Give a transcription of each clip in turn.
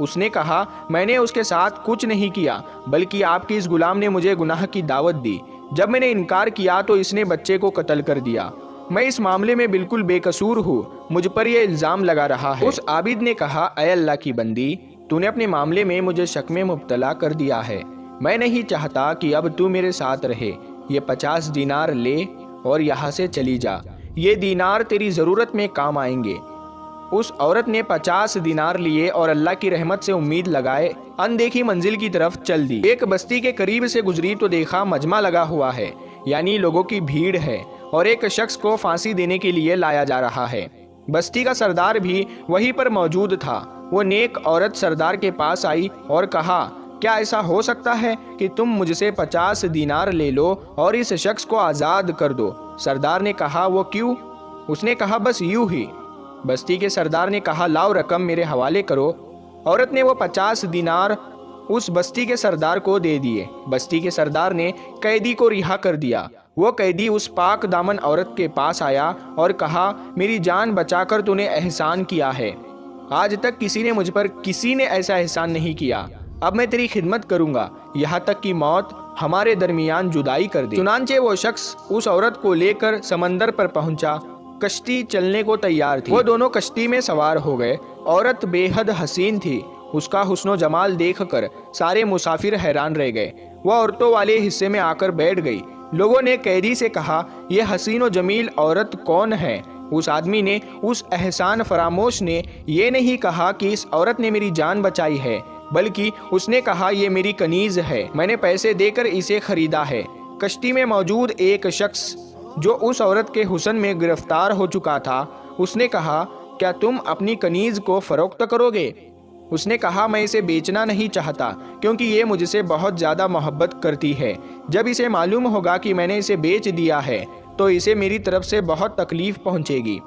اس نے کہا میں نے اس کے ساتھ کچھ نہیں کیا بلکہ آپ کے اس غلام نے مجھے گناہ کی دعوت دی۔ جب میں نے انکار کیا تو اس نے بچے کو قتل کر دیا۔ میں اس معاملے میں بالکل بے قصور ہوں، مجھ پر یہ الزام لگا رہا ہے۔ اس عابد نے کہا اے اللہ کی بندی، تو نے اپنے معاملے میں مجھے شک میں مبتلا کر دیا ہے۔ میں نہیں چاہتا کہ اب تو میرے ساتھ رہے۔ یہ 50 دینار لے اور یہاں سے چلی جا، یہ دینار تیری ضرورت میں کام آئیں گے۔ اس عورت نے 50 دینار لیے اور اللہ کی رحمت سے امید لگائے اندیکھی منزل کی طرف چل دی۔ ایک بستی کے قریب سے گزری تو دیکھا مجمع لگا ہوا ہے، یعنی لوگوں کی بھیڑ ہے، اور ایک شخص کو پھانسی دینے کے لیے لایا جا رہا ہے۔ بستی کا سردار بھی وہیں پر موجود تھا۔ وہ نیک عورت سردار کے پاس آئی اور کہا کیا ایسا ہو سکتا ہے کہ تم مجھ سے 50 دینار لے لو اور اس شخص کو آزاد کر دو؟ سردار نے کہا وہ کیوں؟ اس نے کہا بس یوں ہی۔ بستی کے سردار نے کہا لاؤ رقم میرے حوالے کرو۔ عورت نے وہ 50 دینار اس بستی کے سردار کو دے دیے۔ بستی کے سردار نے قیدی کو رہا کر دیا۔ وہ قیدی اس پاک دامن عورت کے پاس آیا اور کہا میری جان بچا کر تو نے احسان کیا ہے، آج تک کسی نے ایسا احسان نہیں کیا۔ اب میں تیری خدمت کروں گا یہاں تک کہ موت ہمارے درمیان جدائی کر دے۔ چنانچہ وہ شخص اس عورت کو لے کر سمندر پر پہنچا۔ کشتی چلنے کو تیار تھی۔ وہ دونوں کشتی میں سوار ہو گئے۔ عورت بے حد حسین تھی۔ اس کا حسن و جمال دیکھ کر سارے مسافر حیران رہ گئے۔ وہ عورتوں والے حصے میں آ کر بیٹھ گئی۔ لوگوں نے قیدی سے کہا یہ حسین و جمیل عورت کون ہے؟ اس آدمی نے، اس احسان فراموش نے یہ نہیں کہا کہ اس عورت نے میری جان بچائی ہے، بلکہ اس نے کہا یہ میری کنیز ہے، میں نے پیسے دے کر اسے خریدا ہے۔ کشتی میں موجود ایک شخص جو اس عورت کے حسن میں گرفتار ہو چکا تھا، اس نے کہا کیا تم اپنی کنیز کو فروخت کرو گے؟ اس نے کہا میں اسے بیچنا نہیں چاہتا کیونکہ یہ مجھ سے بہت زیادہ محبت کرتی ہے۔ جب اسے معلوم ہوگا کہ میں نے اسے بیچ دیا ہے تو اسے میری طرف سے بہت تکلیف پہنچے گی۔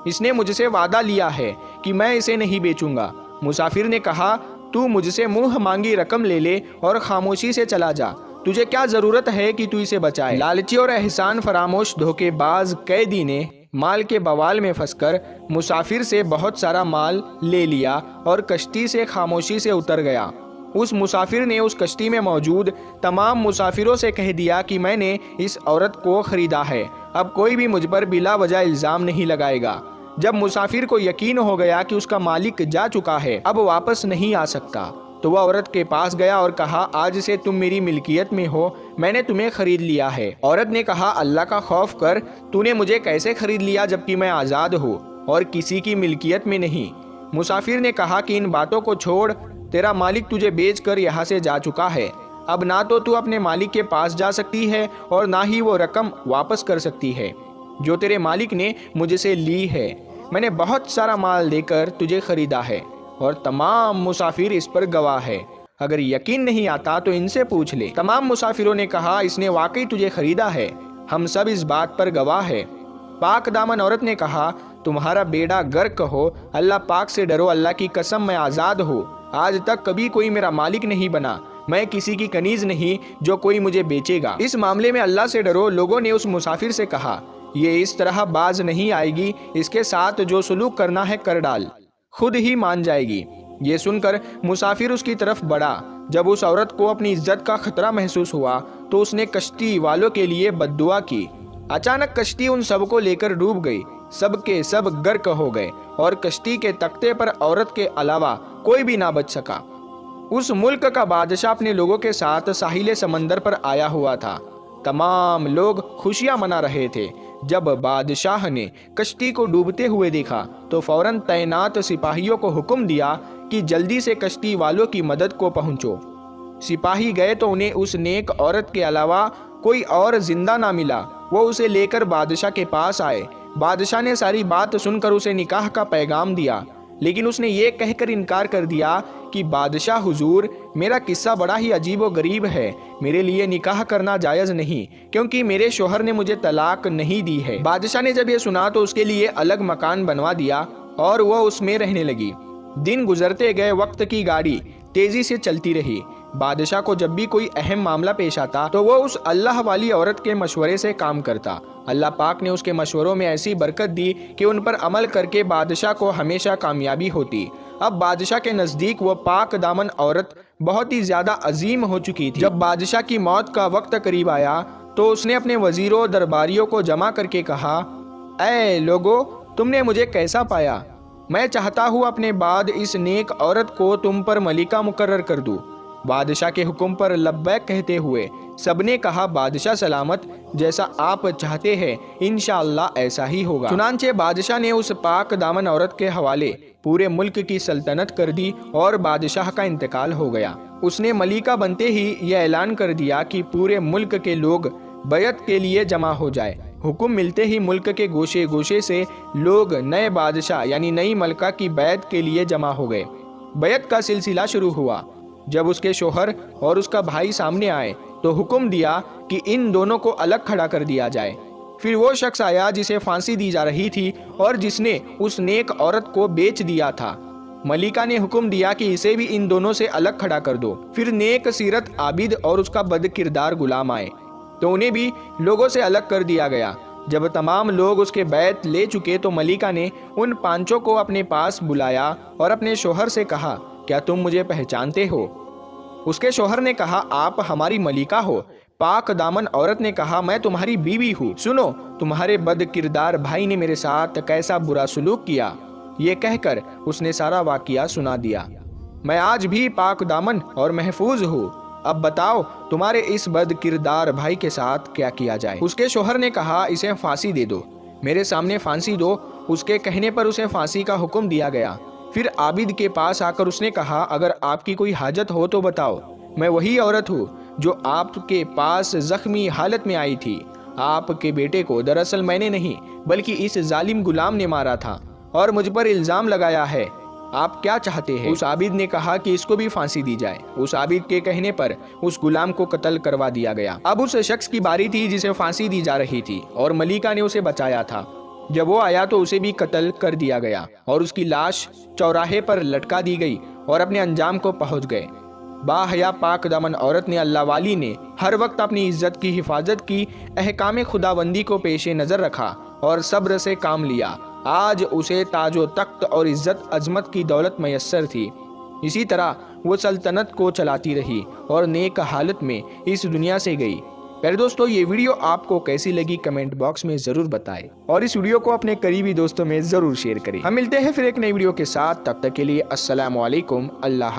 اس نے مجھ سے وعدہ لیا ہے کہ میں اسے نہیں بیچوں گا۔ مسافر نے کہا تو مجھ سے منہ مانگی رقم لے لے اور خاموشی سے چلا جا، تجھے کیا ضرورت ہے کہ تو اسے بچائے؟ لالچی اور احسان فراموش دھوکے باز قیدی نے مال کے بوال میں پھنس کر مسافر سے بہت سارا مال لے لیا اور کشتی سے خاموشی سے اتر گیا۔ اس مسافر نے اس کشتی میں موجود تمام مسافروں سے کہہ دیا کہ میں نے اس عورت کو خریدا ہے، اب کوئی بھی مجھ پر بلا وجہ الزام نہیں لگائے گا۔ جب مسافر کو یقین ہو گیا کہ اس کا مالک جا چکا ہے، اب واپس نہیں آ سکتا، تو وہ عورت کے پاس گیا اور کہا آج سے تم میری ملکیت میں ہو، میں نے تمہیں خرید لیا ہے۔ عورت نے کہا اللہ کا خوف کر، تو نے مجھے کیسے خرید لیا جبکہ میں آزاد ہوں اور کسی کی ملکیت میں نہیں؟ مسافر نے کہا کہ ان باتوں کو چھوڑ، تیرا مالک تجھے بیچ کر یہاں سے جا چکا ہے، اب نہ تو اپنے مالک کے پاس جا سکتی ہے اور نہ ہی وہ رقم واپس کر سکتی ہے جو تیرے مالک نے مجھ سے لی ہے۔ میں نے بہت سارا مال دے کر تجھے خریدا ہے اور تمام مسافر اس پر گواہ ہے، اگر یقین نہیں آتا تو ان سے پوچھ لے۔ تمام مسافروں نے کہا اس نے واقعی تجھے خریدا ہے، ہم سب اس بات پر گواہ ہے۔ پاک دامن عورت نے کہا تمہارا بیڑا غرق ہو، اللہ پاک سے ڈرو، اللہ کی قسم میں آزاد ہوں، آج تک کبھی کوئی میرا مالک نہیں بنا، میں کسی کی کنیز نہیں جو کوئی مجھے بیچے گا، اس معاملے میں اللہ سے ڈرو۔ لوگوں نے اس مسافر سے کہا یہ اس طرح باز نہیں آئے گی، اس کے ساتھ جو سلوک کرنا ہے کر ڈال، خود ہی مان جائے گی۔ یہ سن کر مسافر اس کی طرف بڑھا۔ جب اس عورت کو اپنی عزت کا خطرہ محسوس ہوا تو اس نے کشتی والوں کے لیے بد دعا کی۔ اچانک کشتی ان سب کو لے کر ڈوب گئی، سب کے سب غرق ہو گئے اور کشتی کے تختے پر عورت کے علاوہ کوئی بھی نہ بچ سکا۔ اس ملک کا بادشاہ اپنے لوگوں کے ساتھ ساحل سمندر پر آیا ہوا تھا۔ تمام لوگ خوشیاں منا رہے تھے۔ جب بادشاہ نے کشتی کو ڈوبتے ہوئے دیکھا تو فوراً تعینات سپاہیوں کو حکم دیا کہ جلدی سے کشتی والوں کی مدد کو پہنچو۔ سپاہی گئے تو انہیں اس نیک عورت کے علاوہ کوئی اور زندہ نہ ملا۔ وہ اسے لے کر بادشاہ کے پاس آئے۔ بادشاہ نے ساری بات سن کر اسے نکاح کا پیغام دیا، لیکن اس نے یہ کہہ کر انکار کر دیا کہ بادشاہ حضور، میرا قصہ بڑا ہی عجیب و غریب ہے، میرے لیے نکاح کرنا جائز نہیں کیونکہ میرے شوہر نے مجھے طلاق نہیں دی ہے۔ بادشاہ نے جب یہ سنا تو اس کے لیے الگ مکان بنوا دیا اور وہ اس میں رہنے لگی۔ دن گزرتے گئے، وقت کی گاڑی تیزی سے چلتی رہی۔ بادشاہ کو جب بھی کوئی اہم معاملہ پیش آتا تو وہ اس اللہ والی عورت کے مشورے سے کام کرتا۔ اللہ پاک نے اس کے مشوروں میں ایسی برکت دی کہ ان پر عمل کر کے بادشاہ کو ہمیشہ کامیابی ہوتی۔ اب بادشاہ کے نزدیک وہ پاک دامن عورت بہت ہی زیادہ عظیم ہو چکی تھی۔ جب بادشاہ کی موت کا وقت قریب آیا تو اس نے اپنے وزیروں درباریوں کو جمع کر کے کہا، اے لوگو، تم نے مجھے کیسا پایا؟ میں چاہتا ہوں اپنے بعد اس نیک عورت کو تم پر ملکہ مقرر کر دوں۔ بادشاہ کے حکم پر لبیک کہتے ہوئے سب نے کہا، بادشاہ سلامت، جیسا آپ چاہتے ہیں انشاءاللہ ایسا ہی ہوگا۔ چنانچہ بادشاہ نے اس پاک دامن عورت کے حوالے پورے ملک کی سلطنت کر دی اور بادشاہ کا انتقال ہو گیا۔ اس نے ملکہ بنتے ہی یہ اعلان کر دیا کہ پورے ملک کے لوگ بیعت کے لیے جمع ہو جائے۔ حکم ملتے ہی ملک کے گوشے گوشے سے لوگ نئے بادشاہ یعنی نئی ملکہ کی بیعت کے لیے جمع ہو گئے۔ بیعت کا سلسلہ شروع ہوا۔ جب اس کے شوہر اور اس کا بھائی سامنے آئے تو حکم دیا کہ ان دونوں کو الگ کھڑا کر دیا جائے۔ پھر وہ شخص آیا جسے پھانسی دی جا رہی تھی اور جس نے اس نیک عورت کو بیچ دیا تھا۔ ملکہ نے حکم دیا کہ اسے بھی ان دونوں سے الگ کھڑا کر دو۔ پھر نیک سیرت عابد اور اس کا بد کردار غلام آئے تو انہیں بھی لوگوں سے الگ کر دیا گیا۔ جب تمام لوگ اس کے بیعت لے چکے تو ملکہ نے ان پانچوں کو اپنے پاس بلایا اور اپنے شوہر سے کہا، کیا تم مجھے پہچانتے ہو؟ اس کے شوہر نے کہا، آپ ہماری ملکہ ہو۔ پاک دامن عورت نے کہا، میں تمہاری بیوی ہوں۔ سنو، تمہارے بد کردار بھائی نے میرے ساتھ کیسا برا سلوک کیا۔ یہ کہہ کر اس نے سارا واقعہ سنا دیا۔ میں آج بھی پاک دامن اور محفوظ ہوں۔ اب بتاؤ تمہارے اس بد کردار بھائی کے ساتھ کیا کیا جائے؟ اس کے شوہر نے کہا، اسے پھانسی دے دو، میرے سامنے پھانسی دو۔ اس کے کہنے پر اسے پھانسی کا حکم دیا گیا۔ پھر عابد کے پاس آ کر اس نے کہا، اگر آپ کی کوئی حاجت ہو تو بتاؤ، میں وہی عورت ہوں جو آپ کے پاس زخمی حالت میں آئی تھی۔ آپ کے بیٹے کو دراصل میں نے نہیں بلکہ اس ظالم غلام نے مارا تھا اور مجھ پر الزام لگایا ہے۔ آپ کیا چاہتے ہیں؟ اس عابد نے کہا کہ اس کو بھی پھانسی دی جائے۔ اس عابد کے کہنے پر اس غلام کو قتل کروا دیا گیا۔ اب اس شخص کی باری تھی جسے پھانسی دی جا رہی تھی اور ملکہ نے اسے بچایا تھا۔ جب وہ آیا تو اسے بھی قتل کر دیا گیا اور اس کی لاش چوراہے پر لٹکا دی گئی اور اپنے انجام کو پہنچ گئے۔ باحیا پاک دامن عورت نے اللہ والی نے ہر وقت اپنی عزت کی حفاظت کی، احکام خداوندی کو پیش نظر رکھا اور صبر سے کام لیا۔ آج اسے تاج و تخت اور عزت عظمت کی دولت میسر تھی۔ اسی طرح وہ سلطنت کو چلاتی رہی اور نیک حالت میں اس دنیا سے گئی۔ پیارے دوستو، یہ ویڈیو آپ کو کیسی لگی کمنٹ باکس میں ضرور بتائیں اور اس ویڈیو کو اپنے قریبی دوستوں میں ضرور شیئر کریں۔ ہم ملتے ہیں پھر ایک نئی ویڈیو کے ساتھ، تب تک کے لیے السلام علیکم۔ اللہ